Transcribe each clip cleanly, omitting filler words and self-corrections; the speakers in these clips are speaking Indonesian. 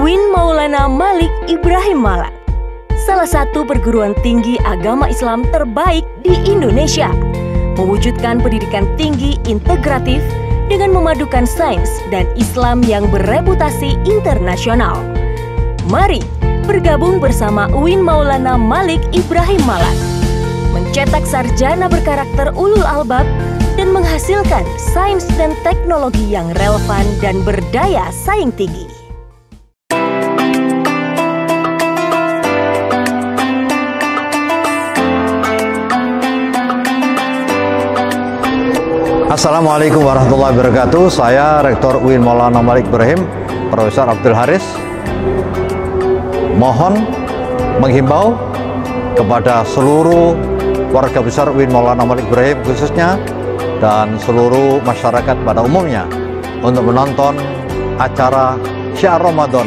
UIN Maulana Malik Ibrahim Malang, salah satu perguruan tinggi agama Islam terbaik di Indonesia, mewujudkan pendidikan tinggi integratif dengan memadukan sains dan Islam yang bereputasi internasional. Mari bergabung bersama UIN Maulana Malik Ibrahim Malang, mencetak sarjana berkarakter ulul albab dan menghasilkan sains dan teknologi yang relevan dan berdaya saing tinggi. Assalamualaikum warahmatullahi wabarakatuh. Saya Rektor UIN Maulana Malik Ibrahim, Profesor Abdul Haris, mohon menghimbau kepada seluruh warga besar UIN Maulana Malik Ibrahim khususnya dan seluruh masyarakat pada umumnya untuk menonton acara Syiar Ramadan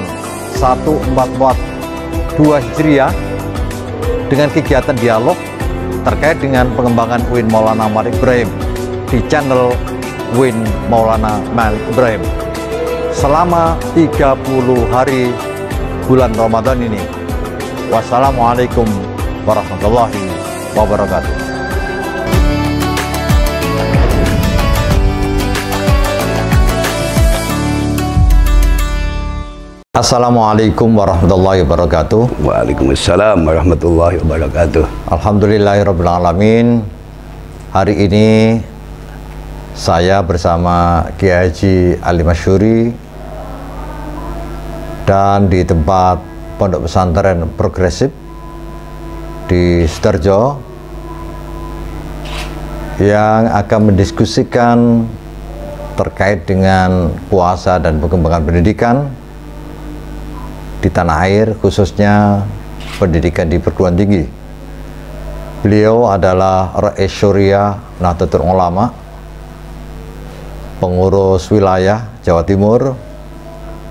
1442 Hijriah dengan kegiatan dialog terkait dengan pengembangan UIN Maulana Malik Ibrahim di channel UIN Maulana Malik Ibrahim selama 30 hari bulan Ramadan ini. Wassalamualaikum warahmatullahi wabarakatuh. Assalamualaikum warahmatullahi wabarakatuh. Waalaikumsalam warahmatullahi wabarakatuh. Alhamdulillahirabbil alamin. Hari ini saya bersama Kiai Haji Ali Masyuri dan di tempat Pondok Pesantren Progresif di Sidoarjo yang akan mendiskusikan terkait dengan puasa dan pengembangan pendidikan di tanah air, khususnya pendidikan di perguruan tinggi. Beliau adalah Rais Syuriah Nahdlatul Ulama, pengurus wilayah Jawa Timur.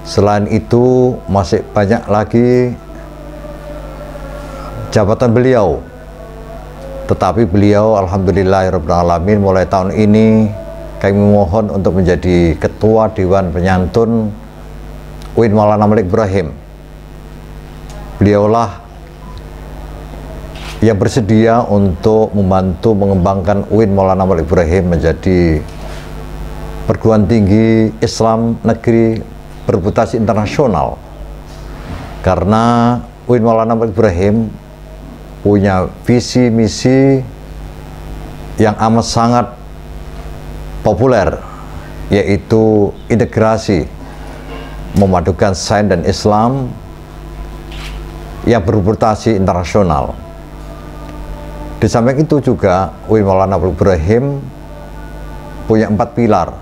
Selain itu masih banyak lagi jabatan beliau, tetapi beliau alhamdulillahirrahmanirrahim mulai tahun ini kami mohon untuk menjadi Ketua Dewan Penyantun UIN Maulana Malik Ibrahim. Beliaulah yang bersedia untuk membantu mengembangkan UIN Maulana Malik Ibrahim menjadi perguruan tinggi Islam negeri bereputasi internasional, karena UIN Maulana Malik Ibrahim punya visi misi yang amat sangat populer, yaitu integrasi memadukan sains dan Islam yang bereputasi internasional. Di samping itu juga UIN Maulana Malik Ibrahim punya 4 pilar: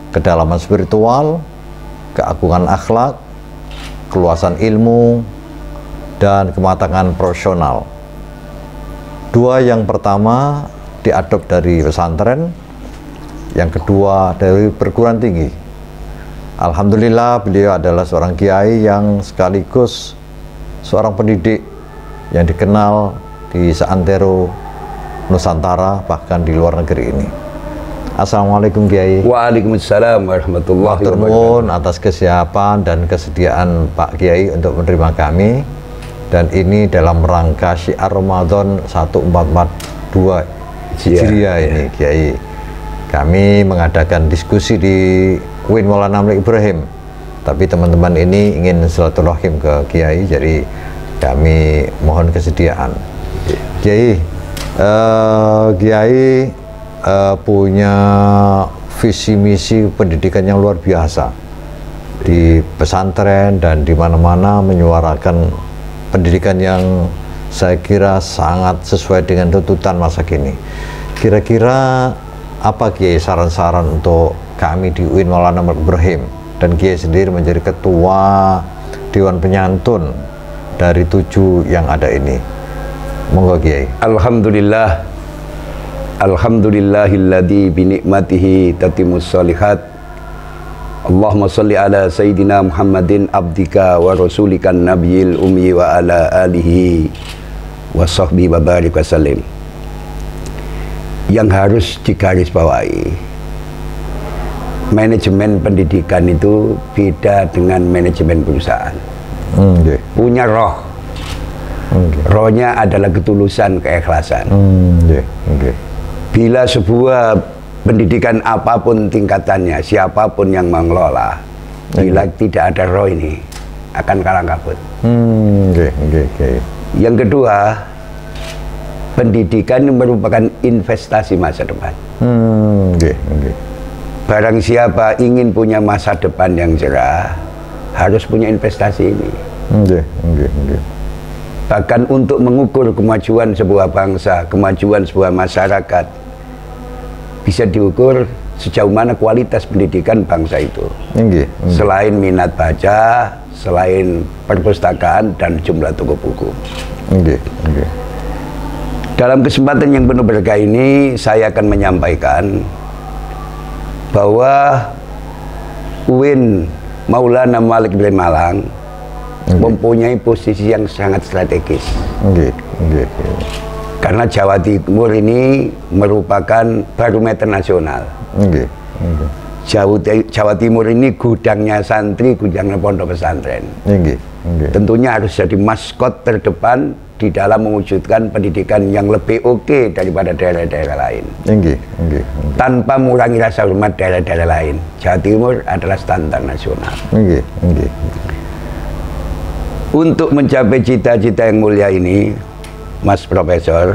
kedalaman spiritual, keagungan akhlak, keluasan ilmu, dan kematangan profesional. 2 yang pertama diadop dari pesantren, yang kedua dari perguruan tinggi. Alhamdulillah beliau adalah seorang kiai yang sekaligus seorang pendidik yang dikenal di seantero Nusantara, bahkan di luar negeri ini. Assalamualaikum Kiai. Waalaikumsalam warahmatullahi wabarakatuh. Nuwun atas kesiapan dan kesediaan Pak Kiai untuk menerima kami, dan ini dalam rangka Syiar Ramadan 1442 Hijriah ini Kiai. Kami mengadakan diskusi di UIN Maulana Malik Ibrahim, tapi teman-teman ini ingin silaturahim ke Kiai, jadi kami mohon kesediaan. Kiai, Kiai punya visi misi pendidikan yang luar biasa di pesantren dan di mana-mana menyuarakan pendidikan yang saya kira sangat sesuai dengan tuntutan masa kini. Kira-kira apa Kiai saran-saran untuk kami di UIN Maulana Malik Ibrahim, dan Kiai sendiri menjadi Ketua Dewan Penyantun dari 7 yang ada ini? Monggo Kiai. Alhamdulillah. Alhamdulillahilladzi binikmatihi tatimmus shalihat. Allahumma sholli ala Sayyidina Muhammadin abdika wa rasulikan nabiyil ummi wa ala alihi wa sahbihi wa barik wa sallim. Yang harus digarisbawahi, manajemen pendidikan itu beda dengan manajemen perusahaan. Punya roh. Rohnya adalah ketulusan, keikhlasan. Bila sebuah pendidikan apapun tingkatannya, siapapun yang mengelola, bila tidak ada roh ini, akan kalang kabut. Yang kedua, pendidikan merupakan investasi masa depan. Barang siapa ingin punya masa depan yang cerah, harus punya investasi ini. Bahkan untuk mengukur kemajuan sebuah bangsa, kemajuan sebuah masyarakat, bisa diukur sejauh mana kualitas pendidikan bangsa itu. Selain minat baca, selain perpustakaan dan jumlah toko buku. Dalam kesempatan yang penuh berkah ini, saya akan menyampaikan bahwa UIN Maulana Malik Ibrahim Malang mempunyai posisi yang sangat strategis. Karena Jawa Timur ini merupakan barometer nasional. Jawa Timur ini gudangnya santri, gudangnya pondok pesantren. Tentunya harus jadi maskot terdepan di dalam mewujudkan pendidikan yang lebih oke daripada daerah-daerah lain. Tanpa mengurangi rasa hormat daerah-daerah lain, Jawa Timur adalah standar nasional. Untuk mencapai cita-cita yang mulia ini, Mas Profesor,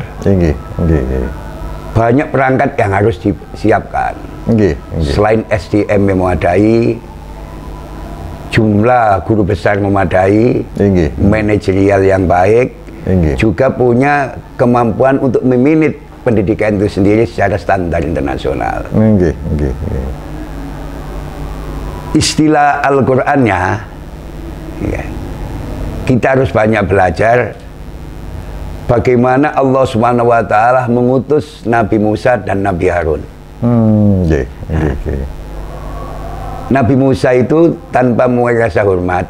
banyak perangkat yang harus disiapkan. Selain SDM memadai, jumlah guru besar memadai, manajerial yang baik, juga punya kemampuan untuk memanage pendidikan itu sendiri secara standar internasional. Istilah Al-Qur'annya, kita harus banyak belajar bagaimana Allah Subhanahu wa Ta'ala mengutus Nabi Musa dan Nabi Harun. Nabi Musa itu tanpa mengurangi rasa hormat,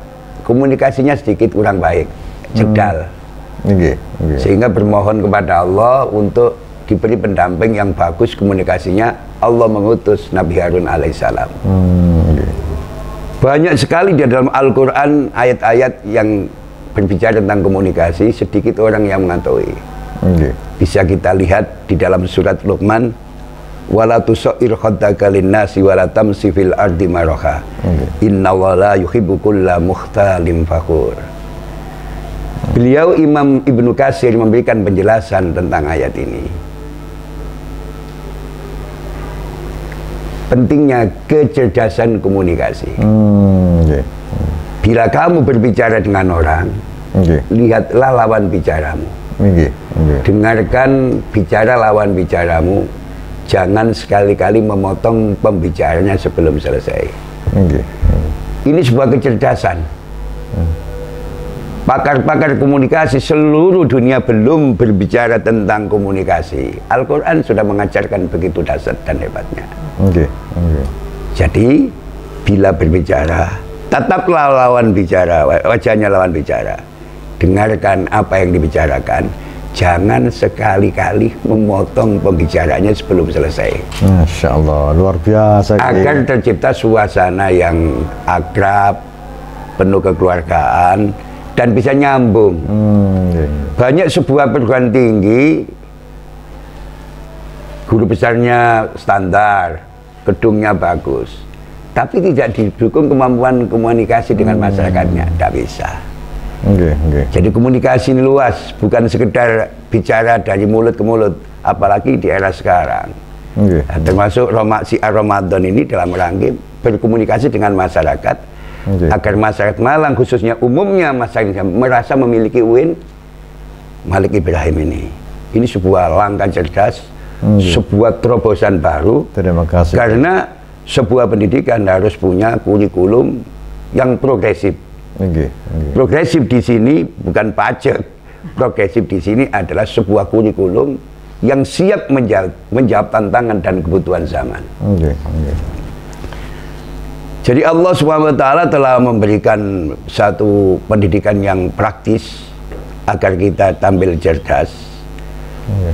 komunikasinya sedikit kurang baik, cedal. Sehingga bermohon kepada Allah untuk diberi pendamping yang bagus komunikasinya. Allah mengutus Nabi Harun alaihissalam. Banyak sekali di dalam Al-Quran ayat-ayat yang berbicara tentang komunikasi, sedikit orang yang mengetahui. Bisa kita lihat di dalam surat Luqman, wala tusair khaddaka linnasi wala tamsi fil ardi maraha innallaha la yuhibbu kulla mukhtalin fakhur. Beliau Imam Ibnu Katsir memberikan penjelasan tentang ayat ini. Pentingnya kecerdasan komunikasi. Bila kamu berbicara dengan orang, lihatlah lawan bicaramu. Dengarkan bicara lawan bicaramu. Jangan sekali-kali memotong pembicaranya sebelum selesai. Ini sebuah kecerdasan. Pakar-pakar komunikasi seluruh dunia belum berbicara tentang komunikasi. Al-Quran sudah mengajarkan begitu dasar dan hebatnya. Jadi, bila berbicara, tetaplah lawan bicara, wajahnya lawan bicara. Dengarkan apa yang dibicarakan. Jangan sekali-kali memotong pembicaranya sebelum selesai. Masya Allah, luar biasa. Agar tercipta suasana yang akrab, penuh kekeluargaan, dan bisa nyambung. Banyak sebuah perguruan tinggi, guru besarnya standar, gedungnya bagus, tapi tidak didukung kemampuan komunikasi dengan masyarakatnya, tidak bisa. Jadi komunikasi ini luas, bukan sekedar bicara dari mulut ke mulut, apalagi di era sekarang. Termasuk siar Ramadan ini dalam rangka berkomunikasi dengan masyarakat, agar masyarakat Malang, khususnya umumnya masyarakat merasa memiliki UIN Malik Ibrahim ini. Ini sebuah langkah cerdas, sebuah terobosan baru. Terima kasih. Karena sebuah pendidikan harus punya kurikulum yang progresif. Progresif di sini bukan pajak. Progresif di sini adalah sebuah kurikulum yang siap menjawab tantangan dan kebutuhan zaman. Jadi Allah SWT telah memberikan satu pendidikan yang praktis agar kita tampil cerdas.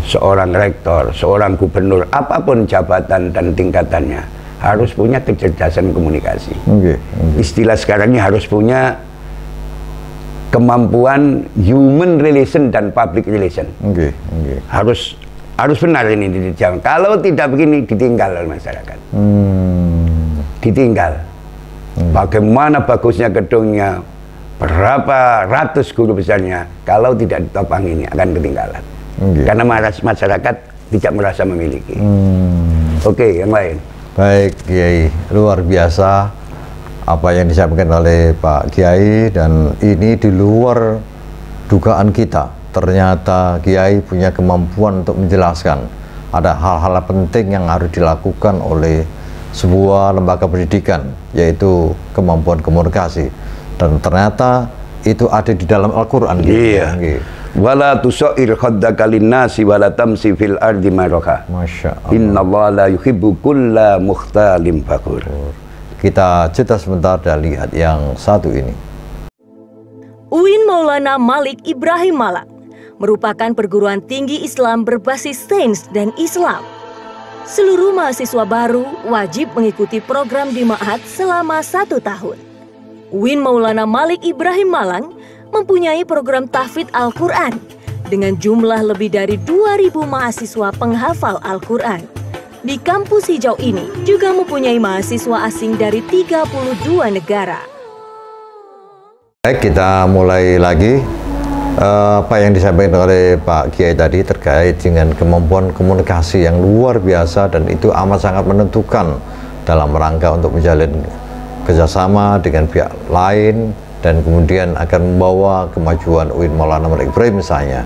Seorang rektor, seorang gubernur, apapun jabatan dan tingkatannya, harus punya kecerdasan komunikasi. Okay. Istilah sekarang ini harus punya kemampuan human relation dan public relation. Okay. Harus benar ini dijawab. Kalau tidak begini ditinggal oleh masyarakat. Ditinggal. Bagaimana bagusnya gedungnya, berapa ratus guru besarnya, kalau tidak ditopang ini akan ketinggalan. Karena masyarakat tidak merasa memiliki. Oke, yang lain. Baik, Kiai, luar biasa apa yang disampaikan oleh Pak Kiai, dan ini di luar dugaan kita. Ternyata Kiai punya kemampuan untuk menjelaskan ada hal-hal penting yang harus dilakukan oleh sebuah lembaga pendidikan, yaitu kemampuan komunikasi, dan ternyata itu ada di dalam Al-Quran. Iya. Wala tusair khaddaka linnasi wala tamsi fil ardi maraha. Masya Allah. Innallaha la yuhibbu kulla mukhtalin fakhur. Kita jeda sebentar dan lihat yang satu ini. UIN Maulana Malik Ibrahim Malang merupakan perguruan tinggi Islam berbasis sains dan Islam. Seluruh mahasiswa baru wajib mengikuti program di Ma'had selama 1 tahun. UIN Maulana Malik Ibrahim Malang mempunyai program tahfidz Al-Quran dengan jumlah lebih dari 2.000 mahasiswa penghafal Al-Quran. Di kampus hijau ini juga mempunyai mahasiswa asing dari 32 negara. Baik, kita mulai lagi. Apa yang disampaikan oleh Pak Kiai tadi terkait dengan kemampuan komunikasi yang luar biasa, dan itu amat sangat menentukan dalam rangka untuk menjalin kerjasama dengan pihak lain dan kemudian akan membawa kemajuan UIN Maulana Malik Ibrahim misalnya.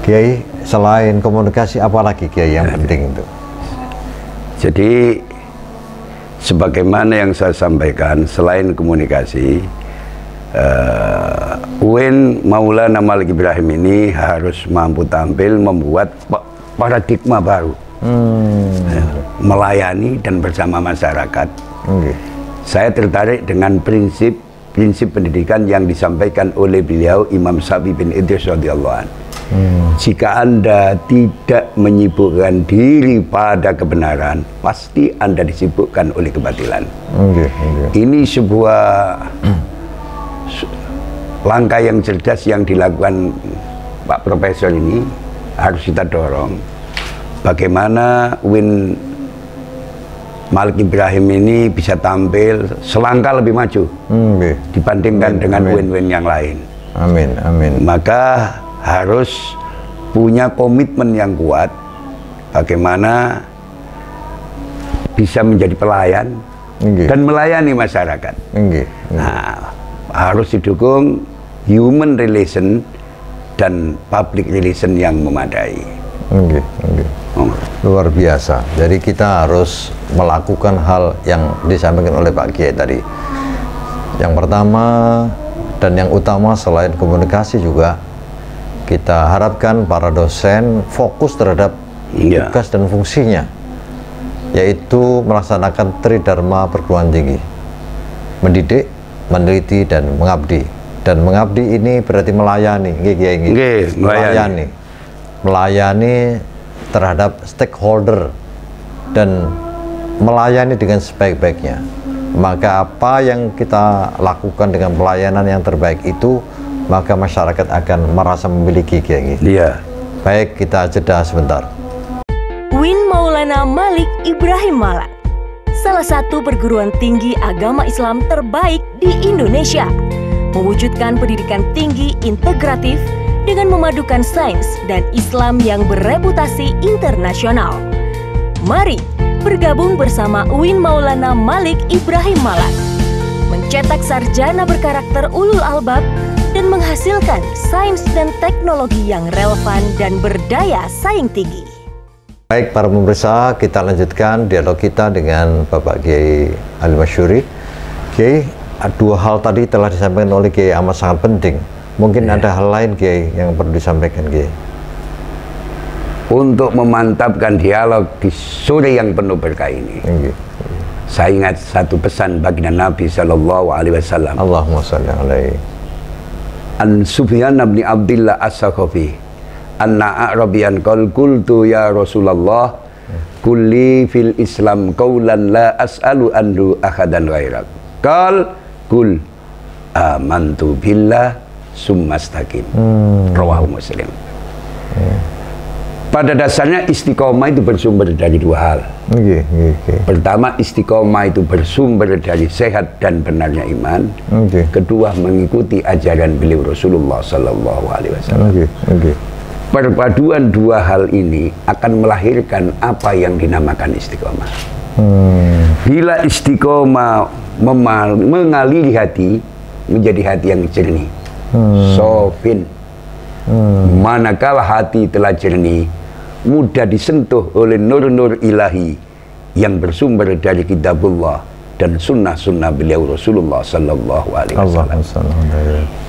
Kiai, selain komunikasi apa lagi Kiai yang penting itu? Jadi sebagaimana yang saya sampaikan, selain komunikasi, UIN Maulana Malik Ibrahim ini harus mampu tampil membuat paradigma baru, melayani dan bersama masyarakat. Saya tertarik dengan prinsip pendidikan yang disampaikan oleh beliau Imam Syafi'i bin Idris radhiyallahu anhu. Jika Anda tidak menyibukkan diri pada kebenaran, pasti Anda disibukkan oleh kebatilan. Ini sebuah langkah yang cerdas yang dilakukan Pak Profesor ini, harus kita dorong. Bagaimana UIN Malik Ibrahim ini bisa tampil selangkah lebih maju dibandingkan dengan UIN-UIN yang lain. Amin, amin. Maka harus punya komitmen yang kuat bagaimana bisa menjadi pelayan dan melayani masyarakat. Nah, harus didukung human relation dan public relation yang memadai. Luar biasa. Jadi kita harus melakukan hal yang disampaikan oleh Pak Kiai tadi. Yang pertama dan yang utama selain komunikasi juga, kita harapkan para dosen fokus terhadap tugas dan fungsinya, yaitu melaksanakan tridharma perguruan tinggi: mendidik, meneliti, dan mengabdi. Dan mengabdi ini berarti melayani, melayani terhadap stakeholder dan melayani dengan sebaik-baiknya. Maka apa yang kita lakukan dengan pelayanan yang terbaik itu, maka masyarakat akan merasa memiliki Kiai. Iya. Baik, kita jeda sebentar. UIN Maulana Malik Ibrahim Malang, salah satu perguruan tinggi agama Islam terbaik di Indonesia, mewujudkan pendidikan tinggi integratif dengan memadukan sains dan Islam yang bereputasi internasional. Mari bergabung bersama UIN Maulana Malik Ibrahim Malang, mencetak sarjana berkarakter ulul albab dan menghasilkan sains dan teknologi yang relevan dan berdaya saing tinggi. Baik para pemirsa, kita lanjutkan dialog kita dengan Bapak Kiai Ali Masyuri. Kiai, dua hal tadi telah disampaikan oleh Kiai amat sangat penting. Mungkin ada hal lain Kiai yang perlu disampaikan Kiai. Untuk memantapkan dialog di sore yang penuh berkah ini, saya ingat satu pesan baginda Nabi Sallallahu Alaihi Wasallam. Allahumma shalli alaihi. An Sufyan bin Abdillah As-Sakhafi, anna Arabian qul qultu ya Rasulullah kulli fil Islam qaulan la as'alu anhu ahadan ghairak. Qal kul amantu billah summastaqim. Rawahu Muslim. Pada dasarnya istiqomah itu bersumber dari dua hal. Pertama, istiqomah itu bersumber dari sehat dan benarnya iman. Kedua, mengikuti ajaran beliau Rasulullah Sallallahu Alaihi Wasallam. Perpaduan dua hal ini akan melahirkan apa yang dinamakan istiqomah. Bila istiqomah mengaliri hati, menjadi hati yang jernih, sofin. Manakala hati telah jernih, mudah disentuh oleh nur-nur ilahi yang bersumber dari kitabullah dan sunnah-sunnah beliau Rasulullah Sallallahu Alaihi Wasallam.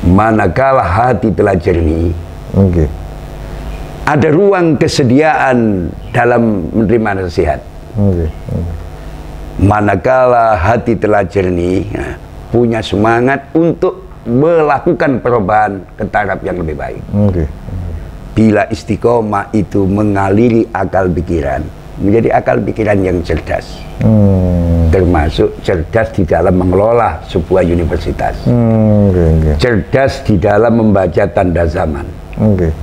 Manakala hati telah jernih, ada ruang kesediaan dalam menerima nasihat. Manakala hati telah jernih, punya semangat untuk melakukan perubahan ke taraf yang lebih baik. Bila istiqomah itu mengaliri akal pikiran, menjadi akal pikiran yang cerdas, termasuk cerdas di dalam mengelola sebuah universitas, cerdas di dalam membaca tanda zaman,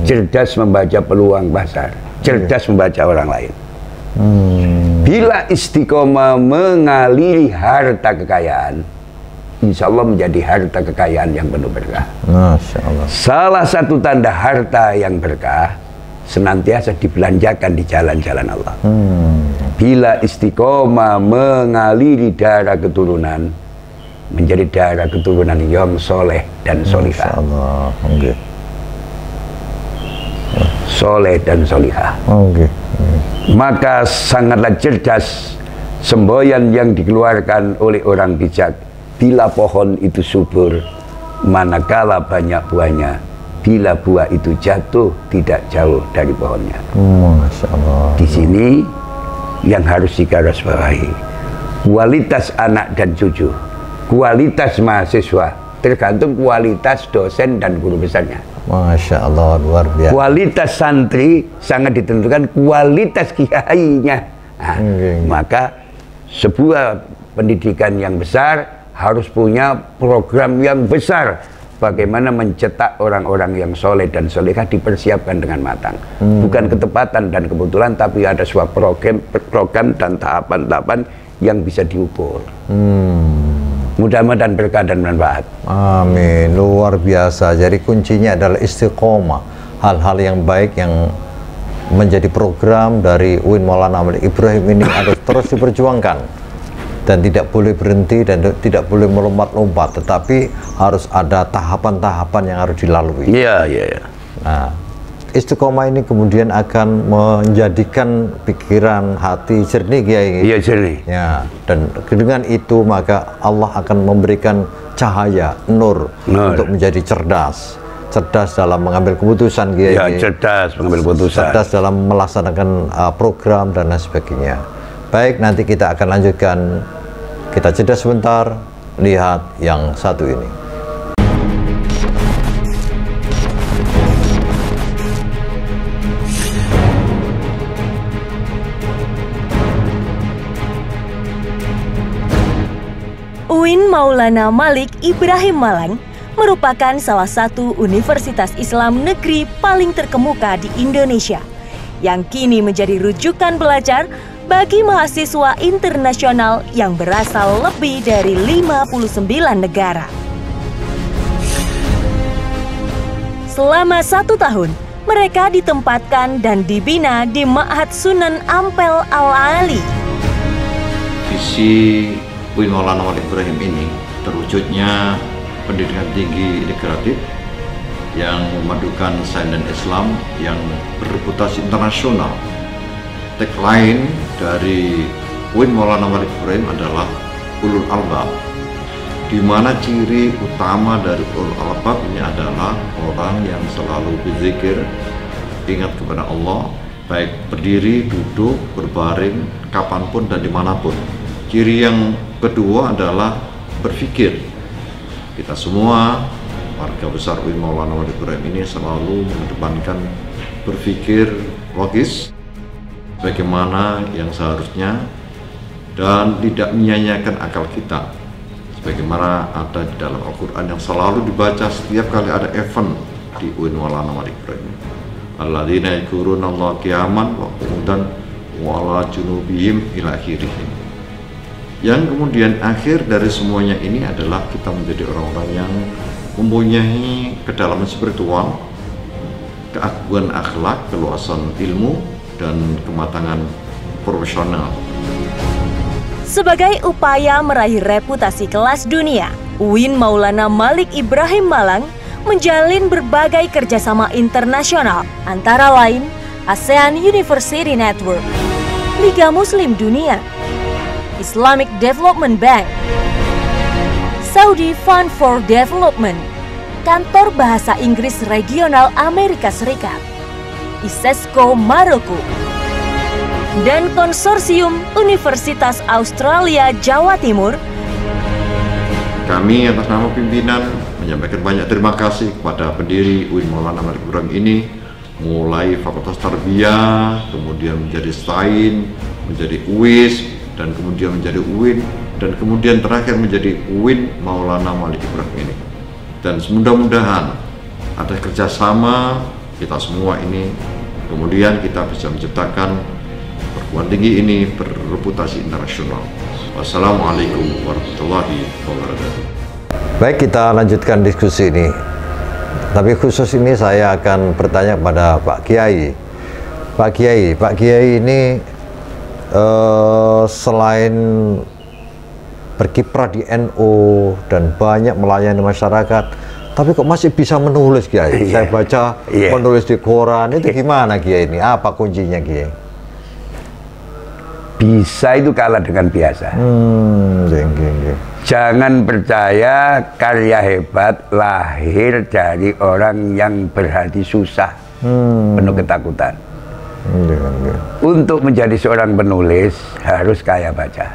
cerdas membaca peluang pasar, cerdas membaca orang lain. Bila istiqomah mengaliri harta kekayaan, insya Allah menjadi harta kekayaan yang penuh berkah. Masya Allah. Salah satu tanda harta yang berkah senantiasa dibelanjakan di jalan-jalan Allah. Bila istiqomah mengaliri darah keturunan, menjadi darah keturunan yang soleh dan solihah. Soleh dan solihah. Maka sangatlah cerdas semboyan yang dikeluarkan oleh orang bijak. Bila pohon itu subur, manakala banyak buahnya, bila buah itu jatuh tidak jauh dari pohonnya. Masya Allah. Di sini yang harus digarisbawahi, kualitas anak dan cucu, kualitas mahasiswa tergantung kualitas dosen dan guru besarnya. Masya Allah, luar biasa. Kualitas santri sangat ditentukan kualitas kiainya. Maka sebuah pendidikan yang besar harus punya program yang besar, bagaimana mencetak orang-orang yang soleh dan solehah dipersiapkan dengan matang. Bukan ketepatan dan kebetulan, tapi ada sebuah program dan tahapan-tahapan yang bisa diukur. Mudah-mudahan berkah dan manfaat. Amin, luar biasa. Jadi kuncinya adalah istiqomah. Hal-hal yang baik yang menjadi program dari UIN Maulana Malik Ibrahim ini harus terus diperjuangkan. Dan tidak boleh berhenti dan tidak boleh melompat-lompat, tetapi harus ada tahapan-tahapan yang harus dilalui. Iya. Nah, istiqomah ini kemudian akan menjadikan pikiran hati jernih, Kiai. Iya, jernih. Ya, dan dengan itu maka Allah akan memberikan cahaya, nur. Untuk menjadi cerdas. Cerdas dalam mengambil keputusan, Kiai. Ya, cerdas mengambil keputusan. Cerdas dalam melaksanakan program dan lain sebagainya. Baik, nanti kita akan lanjutkan. Kita jeda sebentar, lihat yang satu ini. UIN Maulana Malik Ibrahim Malang merupakan salah satu universitas Islam negeri paling terkemuka di Indonesia, yang kini menjadi rujukan belajar bagi mahasiswa internasional yang berasal lebih dari 59 negara. Selama 1 tahun, mereka ditempatkan dan dibina di Ma'had Sunan Ampel Al-Ali. Visi UIN Maulana Malik Ibrahim ini terwujudnya pendidikan tinggi integratif yang memadukan sains dan Islam yang berreputasi internasional. Tagline dari UIN Maulana Malik Ibrahim adalah Ulul Albab, di mana ciri utama dari Ulul Albab ini adalah orang yang selalu berzikir, ingat kepada Allah, baik berdiri, duduk, berbaring, kapanpun dan dimanapun. Ciri yang kedua adalah berpikir. Kita semua warga besar UIN Maulana Malik Ibrahim ini selalu mengedepankan berpikir logis, bagaimana yang seharusnya dan tidak menyia-nyiakan akal kita, sebagaimana ada di dalam Al-Quran yang selalu dibaca setiap kali ada event di UIN Maulana Malik Ibrahim. Alladzina yadhkuruna Allah qiyaman wa qu'udan wa ala junubihim ila akhirih. Yang kemudian akhir dari semuanya ini adalah kita menjadi orang-orang yang mempunyai kedalaman spiritual, keagungan akhlak, keluasan ilmu, dan kematangan profesional. Sebagai upaya meraih reputasi kelas dunia, UIN Maulana Malik Ibrahim Malang menjalin berbagai kerjasama internasional, antara lain ASEAN University Network, Liga Muslim Dunia, Islamic Development Bank, Saudi Fund for Development, Kantor Bahasa Inggris Regional Amerika Serikat, ISESCO Maroko, dan Konsorsium Universitas Australia Jawa Timur. Kami atas nama pimpinan menyampaikan banyak terima kasih kepada pendiri UIN Maulana Malik Ibrahim ini, mulai Fakultas Tarbiyah, kemudian menjadi STAIN, menjadi UIS, dan kemudian menjadi UIN, dan kemudian terakhir menjadi UIN Maulana Malik Ibrahim ini. Dan mudah-mudahan ada kerjasama kita semua ini, kemudian kita bisa menciptakan perguruan tinggi ini berreputasi internasional. Wassalamualaikum warahmatullahi wabarakatuh. Baik, kita lanjutkan diskusi ini. Tapi khusus ini saya akan bertanya kepada Pak Kiai. Pak Kiai ini selain berkiprah di NU dan banyak melayani masyarakat, tapi kok masih bisa menulis, Kiai? Saya baca menulis di koran, itu gimana, Kiai ini? Apa kuncinya, Kiai? Bisa itu kalah dengan biasa. Jangan percaya karya hebat lahir dari orang yang berhati susah, penuh ketakutan. Untuk menjadi seorang penulis harus kaya baca.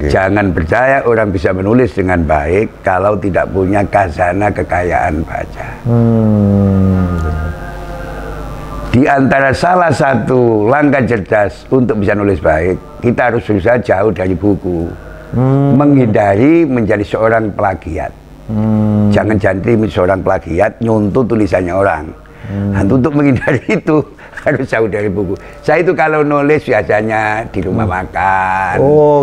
Jangan percaya orang bisa menulis dengan baik kalau tidak punya khazanah kekayaan baca. Di antara salah satu langkah cerdas untuk bisa nulis baik, kita harus berusaha jauh dari buku, menghindari menjadi seorang plagiat. Jangan jadi seorang plagiat, nyuntuh tulisannya orang. Nah, untuk menghindari itu harus jauh dari buku. Saya itu kalau nulis biasanya di rumah makan,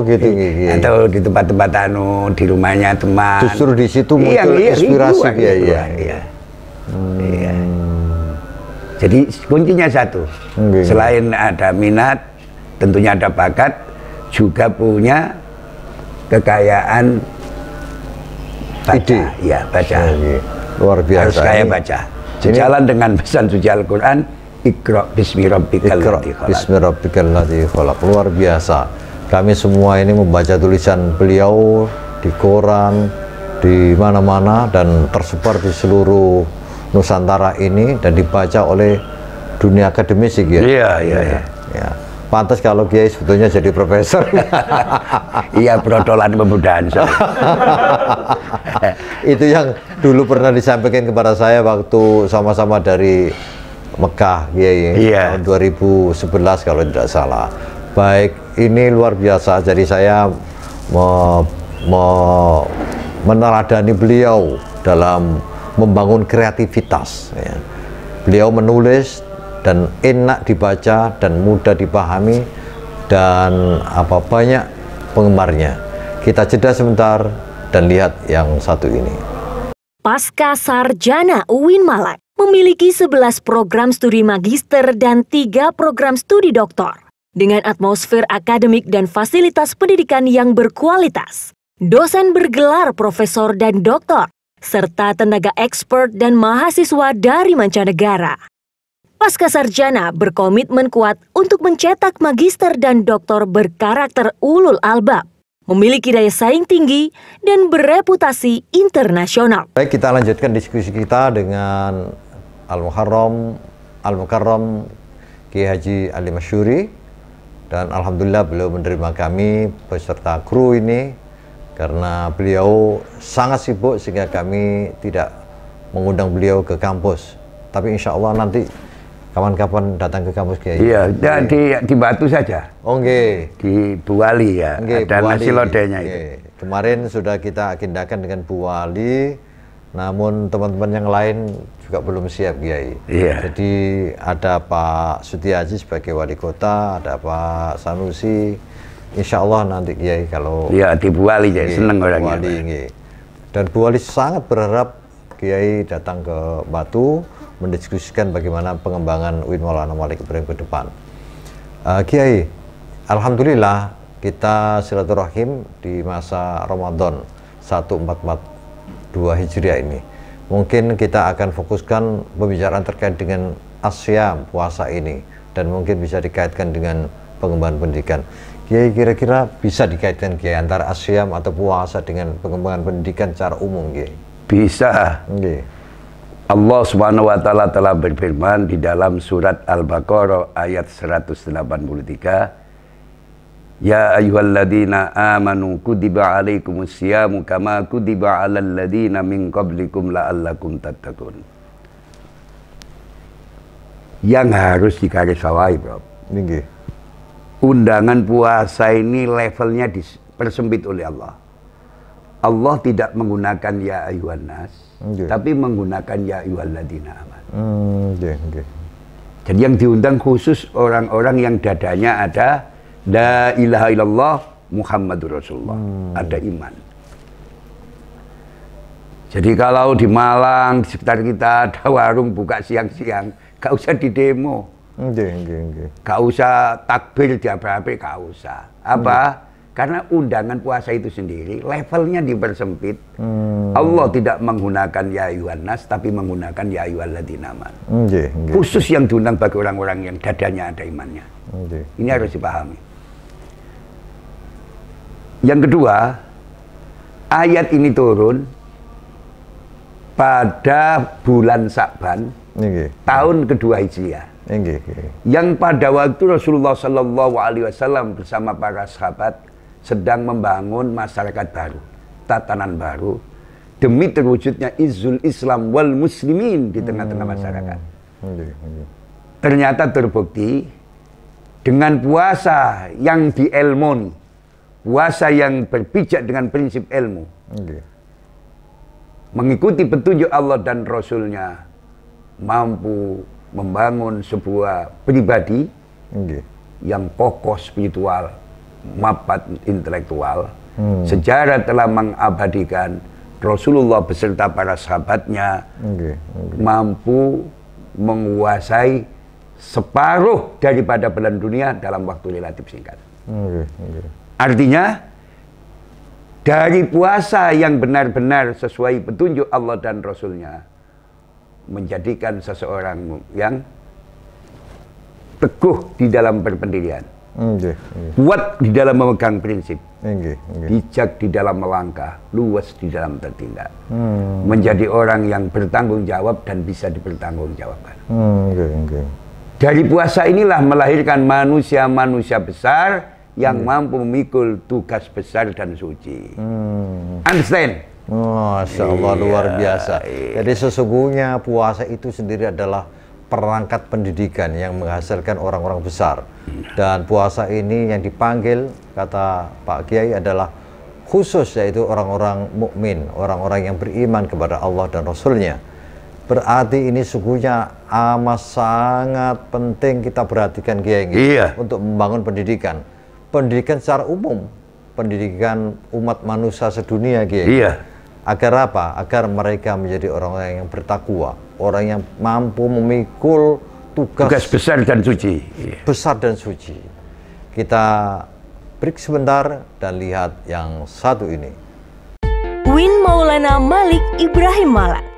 gitu. Atau di tempat-tempat di rumahnya teman. Justru di situ muncul inspirasi, iya. Jadi kuncinya satu, selain ada minat, tentunya ada bakat, juga punya kekayaan baca. Ide. Ya, baca. Luar biasa. Harus kaya baca. Sejalan dengan pesan suci Al-Quran, Iqra bismi rabbikal ladzi khalaq. Luar biasa. Kami semua ini membaca tulisan beliau di koran, di mana-mana, dan tersebar di seluruh Nusantara ini dan dibaca oleh dunia akademisi, Kiai. Iya. Pantas kalau Kiai sebetulnya jadi profesor. Iya, brodolan pemudahan. Itu yang dulu pernah disampaikan kepada saya waktu sama-sama dari Mekah, Kiai. Tahun 2011 kalau tidak salah. Baik, ini luar biasa. Jadi saya meneladani beliau dalam membangun kreativitas. Beliau menulis dan enak dibaca dan mudah dipahami, dan banyak penggemarnya. Kita jeda sebentar dan lihat yang satu ini. Pasca Sarjana UIN Malang memiliki 11 program studi magister dan 3 program studi doktor dengan atmosfer akademik dan fasilitas pendidikan yang berkualitas. Dosen bergelar profesor dan doktor, serta tenaga expert dan mahasiswa dari mancanegara. Pasca Sarjana berkomitmen kuat untuk mencetak magister dan doktor berkarakter ulul albab, memiliki daya saing tinggi, dan bereputasi internasional. Baik, kita lanjutkan diskusi kita dengan Al-Mukarram Kiai Haji Ali Masyuri, dan alhamdulillah beliau menerima kami beserta kru ini karena beliau sangat sibuk sehingga kami tidak mengundang beliau ke kampus. Tapi insya Allah nanti kapan-kapan datang ke kampus Kiai. Iya, di Batu saja. Oh nggih. Di Bu Wali ya. Nggih, ada Bu Wali. nasi lodehnya itu. Kemarin sudah kita agendakan dengan Bu Wali, namun teman-teman yang lain juga belum siap Kiai. Iya. Jadi ada Pak Sutiaji sebagai wali kota, ada Pak Sanusi. Insya Allah nanti Kiai kalau Iya, di Bu Wali jadi seneng orangnya. Bu Wali, nggih. Dan Bu Wali sangat berharap Kiai datang ke Batu mendiskusikan bagaimana pengembangan UIN Maulana Malik Ibrahim ke depan. Kiai, alhamdulillah kita silaturahim di masa Ramadan 1442 Hijriah ini. Mungkin kita akan fokuskan pembicaraan terkait dengan asyam puasa ini dan mungkin bisa dikaitkan dengan pengembangan pendidikan. Kiai, kira-kira bisa dikaitkan Kiai antara asyam atau puasa dengan pengembangan pendidikan secara umum Kiai? Bisa. Okay. Allah Subhanahu wa taala telah berfirman di dalam surat Al-Baqarah ayat 183, Ya ayyuhalladzina amanu kutiba alaikumusyamu kama kutiba alal ladzina min qablikum la'allakum tattaqun. Yang harus digarisbawahi, Bro. Nggih. Undangan puasa ini levelnya dipersempit oleh Allah. Allah tidak menggunakan ya ayyuhan nas, tapi menggunakan ya ayyuhalladzina amanu. Jadi yang diundang khusus orang-orang yang dadanya ada la ilaha illallah Muhammadur Rasulullah, ada iman. Jadi kalau di Malang di sekitar kita ada warung buka siang-siang, gak usah di demo, gak usah takbir di apa-apa, gak usah. Apa? Karena undangan puasa itu sendiri levelnya dipersempit. Allah tidak menggunakan ya ayyuhan nas, tapi menggunakan ya ayyuhalladzina amanu. Khusus yang diundang bagi orang-orang yang dadanya ada imannya. Ini harus dipahami. Yang kedua, ayat ini turun pada bulan Sa'ban, tahun kedua Hijriah. Yang pada waktu Rasulullah Sallallahu Alaihi Wasallam bersama para sahabat sedang membangun masyarakat baru, tatanan baru, demi terwujudnya izzul Islam wal muslimin di tengah-tengah masyarakat. Ternyata terbukti dengan puasa yang diilmoni, puasa yang berpijak dengan prinsip ilmu, mengikuti petunjuk Allah dan Rasulnya, mampu membangun sebuah pribadi yang kokoh spiritual, mapat intelektual. Sejarah telah mengabadikan Rasulullah beserta para sahabatnya mampu menguasai separuh daripada belahan dunia dalam waktu relatif singkat. Artinya dari puasa yang benar-benar sesuai petunjuk Allah dan Rasulnya menjadikan seseorang yang teguh di dalam berpendirian, kuat di dalam memegang prinsip, bijak di dalam melangkah, luas di dalam bertindak, menjadi orang yang bertanggung jawab dan bisa dipertanggungjawabkan. Dari puasa inilah melahirkan manusia-manusia besar yang mampu memikul tugas besar dan suci. Understand? Masya Allah, luar biasa. Jadi sesungguhnya puasa itu sendiri adalah perangkat pendidikan yang menghasilkan orang-orang besar. Dan puasa ini yang dipanggil, kata Pak Kiai, adalah khusus, yaitu orang-orang mukmin, orang-orang yang beriman kepada Allah dan Rasulnya. Berarti ini sungguhnya amat sangat penting kita perhatikan Kiai, untuk membangun pendidikan. Pendidikan secara umum, pendidikan umat manusia sedunia Kiai. Agar apa? Agar mereka menjadi orang-orang yang bertakwa, orang yang mampu memikul tugas besar dan suci. Besar dan suci. Kita break sebentar dan lihat yang satu ini. UIN Maulana Malik Ibrahim Malang,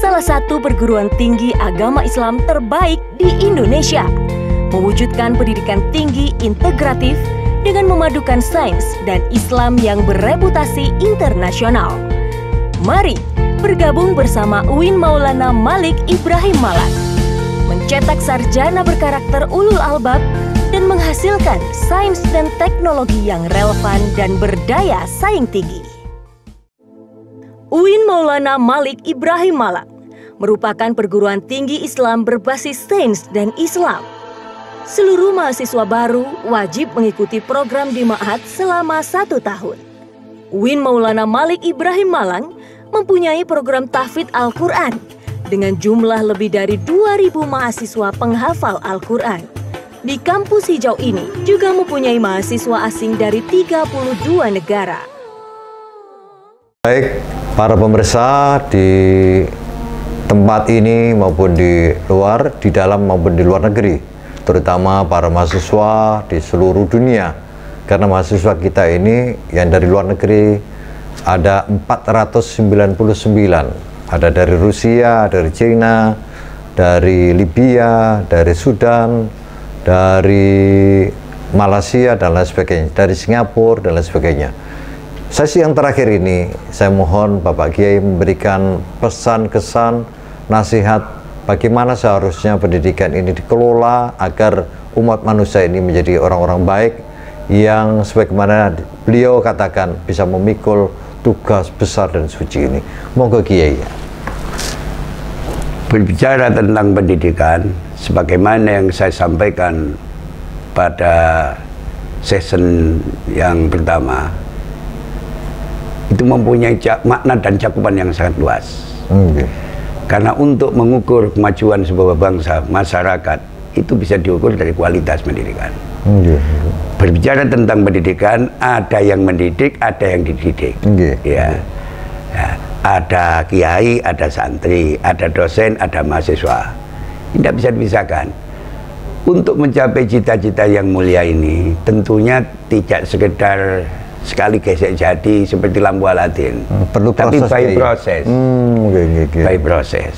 salah satu perguruan tinggi agama Islam terbaik di Indonesia, mewujudkan pendidikan tinggi integratif dengan memadukan sains dan Islam yang bereputasi internasional. Mari bergabung bersama UIN Maulana Malik Ibrahim Malang, mencetak sarjana berkarakter ulul albab dan menghasilkan sains dan teknologi yang relevan dan berdaya saing tinggi. UIN Maulana Malik Ibrahim Malang merupakan perguruan tinggi Islam berbasis sains dan Islam. Seluruh mahasiswa baru wajib mengikuti program di Ma'had selama 1 tahun. UIN Maulana Malik Ibrahim Malang mempunyai program tahfidz Al-Quran dengan jumlah lebih dari 2.000 mahasiswa penghafal Al-Quran. Di kampus hijau ini juga mempunyai mahasiswa asing dari 32 negara. Baik, para pemirsa di tempat ini maupun di luar, di dalam maupun di luar negeri, terutama para mahasiswa di seluruh dunia, karena mahasiswa kita ini yang dari luar negeri ada 499, ada dari Rusia, dari China, dari Libya, dari Sudan, dari Malaysia dan lain sebagainya, dari Singapura dan lain sebagainya. Sesi yang terakhir ini saya mohon Bapak Kiai memberikan pesan kesan nasihat bagaimana seharusnya pendidikan ini dikelola agar umat manusia ini menjadi orang-orang baik yang sebagaimana beliau katakan bisa memikul tugas besar dan suci ini. Monggo Kiai. Berbicara tentang pendidikan, sebagaimana yang saya sampaikan pada season yang pertama, itu mempunyai makna dan cakupan yang sangat luas. Karena untuk mengukur kemajuan sebuah bangsa, masyarakat, itu bisa diukur dari kualitas pendidikan. Berbicara tentang pendidikan, ada yang mendidik, ada yang dididik. Ya. Ada kiai, ada santri, ada dosen, ada mahasiswa. Tidak bisa dipisahkan. Untuk mencapai cita-cita yang mulia ini, tentunya tidak sekedar sekali gesek jadi seperti lampu Aladin. Perlu tapi proses, by proses. By proses.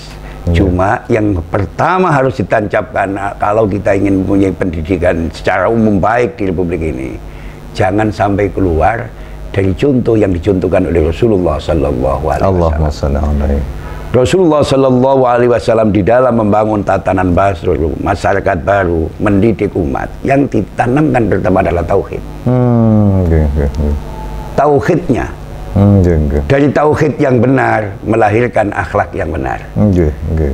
Cuma yang pertama harus ditancapkan, kalau kita ingin mempunyai pendidikan secara umum baik di Republik ini, jangan sampai keluar dari contoh yang dicontohkan oleh Rasulullah Sallallahu Alaihi Wasallam. Rasulullah Sallallahu Alaihi Wasallam di dalam membangun tatanan baru, masyarakat baru, mendidik umat, yang ditanamkan pertama adalah tauhid. Tauhidnya. Dari tauhid yang benar melahirkan akhlak yang benar.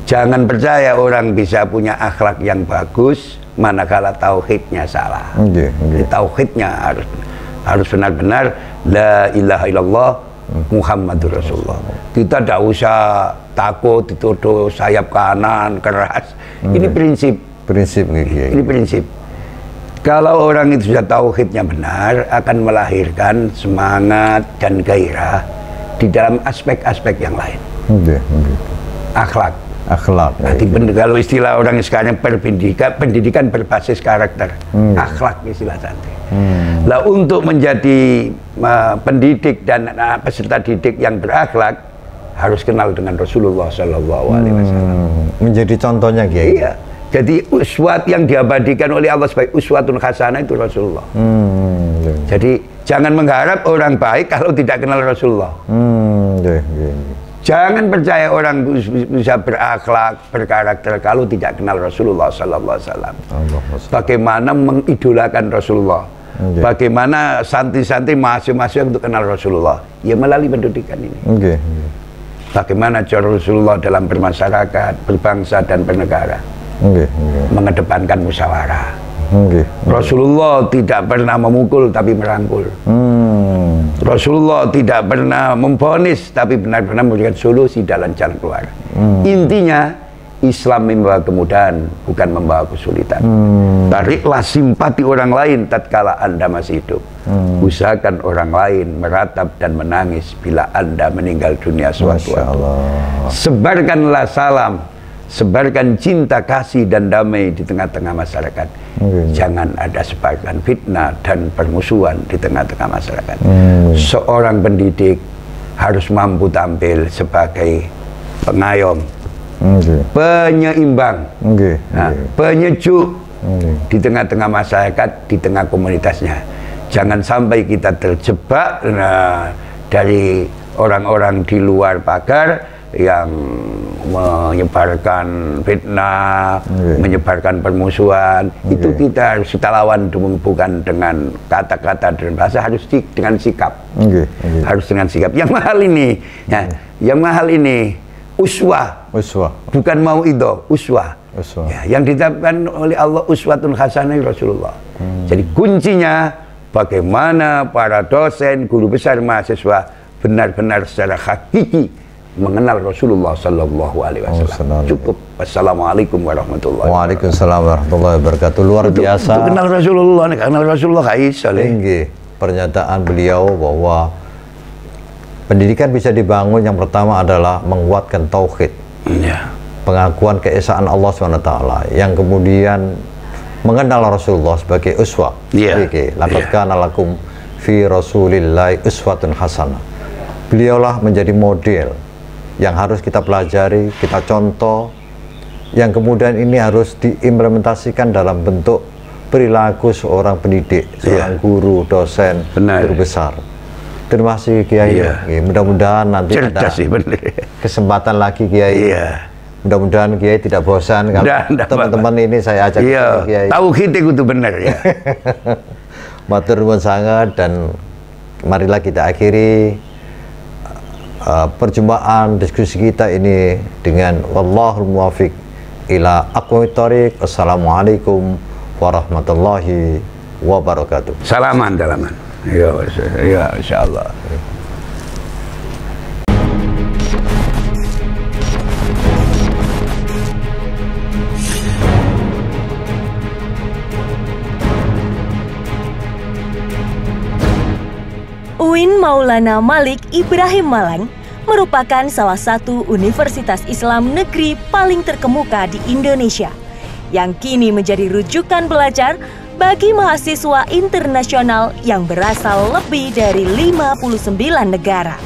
Jangan percaya orang bisa punya akhlak yang bagus manakala tauhidnya salah. Tauhidnya harus benar-benar la ilaha illallah Muhammadur Rasulullah. Kita tidak usah takut dituduh sayap kanan keras. Ini prinsip. Ini prinsip. Kalau orang itu sudah tauhidnya benar, akan melahirkan semangat dan gairah di dalam aspek-aspek yang lain. Akhlak. Nanti kalau istilah orang sekarang pendidikan berbasis karakter, akhlak istilah santri. Lah untuk menjadi pendidik dan peserta didik yang berakhlak harus kenal dengan Rasulullah Sallallahu Alaihi Wasallam. Menjadi contohnya Kiai. Iya. Jadi uswat yang diabadikan oleh Allah sebagai uswatun hasanah itu Rasulullah. Jadi jangan mengharap orang baik kalau tidak kenal Rasulullah. Jangan percaya orang bisa berakhlak, berkarakter kalau tidak kenal Rasulullah Sallallahu Alaihi Wasallam. Bagaimana mengidolakan Rasulullah? Bagaimana santri-santri mahasiswa untuk kenal Rasulullah? Ya melalui pendidikan ini. Bagaimana cara Rasulullah dalam bermasyarakat, berbangsa dan bernegara? Mengedepankan musyawarah. Rasulullah tidak pernah memukul tapi merangkul. Rasulullah tidak pernah memvonis tapi benar-benar memberikan solusi dalam jalan keluar. Intinya Islam membawa kemudahan, bukan membawa kesulitan. Tariklah simpati orang lain tatkala Anda masih hidup. Usahakan orang lain meratap dan menangis bila Anda meninggal dunia suatu waktu. Sebarkanlah salam, sebarkan cinta, kasih dan damai di tengah-tengah masyarakat. Jangan ada sebarkan fitnah dan permusuhan di tengah-tengah masyarakat. Seorang pendidik harus mampu tampil sebagai pengayom, penyeimbang, penyejuk di tengah-tengah masyarakat, di tengah komunitasnya. Jangan sampai kita terjebak dari orang-orang di luar pagar yang menyebarkan fitnah, menyebarkan permusuhan. Itu kita harus kita lawan, bukan dengan kata-kata dan bahasa, harus dengan sikap. Harus dengan sikap. Yang mahal ini, yang mahal ini uswah Uswah. Bukan mau itu, uswah. Ya, yang ditetapkan oleh Allah uswatun hasanah Rasulullah. Jadi kuncinya bagaimana para dosen, guru besar, mahasiswa benar-benar secara hakiki mengenal Rasulullah Sallallahu Alaihi Wasallam. Cukup. Wassalamualaikum warahmatullahi wabarakatuh. Waalaikumsalam warahmatullahi wabarakatuh. Luar biasa. Untuk kenal Rasulullah, kenal Rasulullah tinggi pernyataan beliau bahwa pendidikan bisa dibangun, yang pertama adalah menguatkan tauhid, pengakuan keesaan Allah SWT, yang kemudian mengenal Rasulullah sebagai uswah. Laqad kana lakum fi Rasulillahi uswatun hasanah. Beliaulah menjadi model yang harus kita pelajari, kita contoh, yang kemudian ini harus diimplementasikan dalam bentuk perilaku seorang pendidik, seorang guru, dosen, guru besar. Terima kasih Kiai. Mudah-mudahan nanti ada kesempatan lagi Kiai. Mudah-mudahan Kiai tidak bosan kalau teman-teman ini saya ajak Kiai. Tahu kita itu benar ya. Matur nuwun sangat, dan marilah kita akhiri perjumpaan diskusi kita ini dengan wallahul muwaffiq ila aqwamit thoriq. Assalamualaikum warahmatullahi wabarakatuh. Salaman. Ya insyaallah. UIN Maulana Malik Ibrahim Malang merupakan salah satu universitas Islam negeri paling terkemuka di Indonesia, yang kini menjadi rujukan belajar bagi mahasiswa internasional yang berasal lebih dari 59 negara.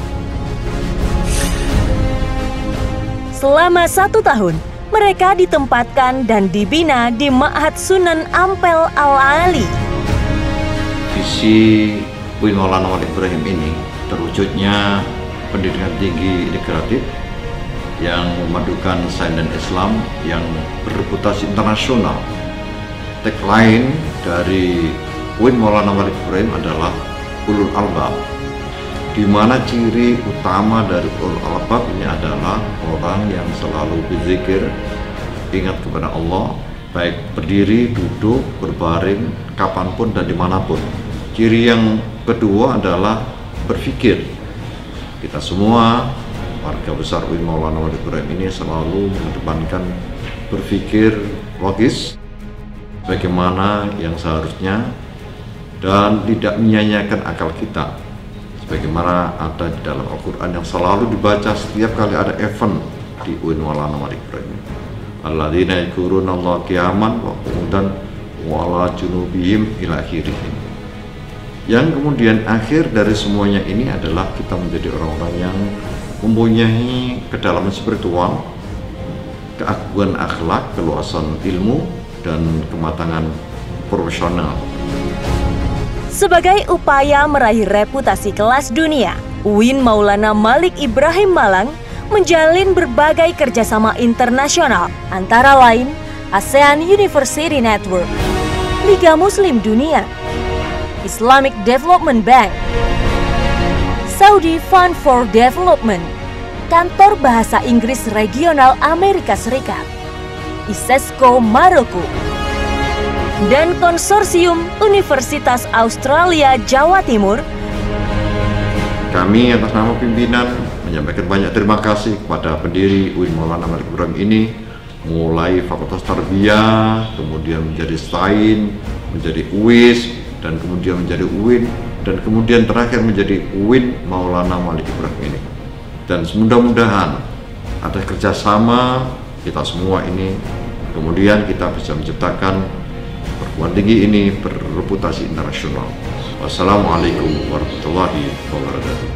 Selama 1 tahun, mereka ditempatkan dan dibina di Ma'had Sunan Ampel Al-Ali. Visi UIN Maulana Malik Ibrahim ini terwujudnya pendidikan tinggi integratif yang memadukan sains dan Islam yang berreputasi internasional. Tagline dari UIN Maulana Malik Ibrahim adalah Ulul Albab, di mana ciri utama dari Ulul Albab ini adalah orang yang selalu berzikir, ingat kepada Allah, baik berdiri, duduk, berbaring, kapanpun dan dimanapun. Ciri yang kedua adalah berpikir. Kita semua warga besar UIN Maulana Malik Ibrahim ini selalu mengedepankan berpikir logis bagaimana yang seharusnya dan tidak menyanyiakan akal kita, sebagaimana ada di dalam Al-Quran yang selalu dibaca setiap kali ada event di UIN Maulana Malik Ibrahim. Alladzina yadhkuruna Allah qiyaman wa qu'udan wa ala junubihim ila akhirih. Yang kemudian akhir dari semuanya ini adalah kita menjadi orang-orang yang mempunyai kedalaman spiritual, keagungan akhlak, keluasan ilmu, dan kematangan profesional. Sebagai upaya meraih reputasi kelas dunia, UIN Maulana Malik Ibrahim Malang menjalin berbagai kerjasama internasional, antara lain ASEAN University Network, Liga Muslim Dunia, Islamic Development Bank, Saudi Fund for Development, Kantor Bahasa Inggris Regional Amerika Serikat, ISESCO Maroko, dan Konsorsium Universitas Australia Jawa Timur. Kami atas nama pimpinan menyampaikan banyak terima kasih kepada pendiri UIN Maulana Malik Ibrahim ini, mulai Fakultas Tarbiyah, kemudian menjadi STAIN, menjadi UIS, dan kemudian menjadi UIN, dan kemudian terakhir menjadi UIN Maulana Malik Ibrahim ini. Dan mudah-mudahan ada kerjasama kita semua ini, kemudian kita bisa menciptakan perguruan tinggi ini berreputasi internasional. Wassalamualaikum warahmatullahi wabarakatuh.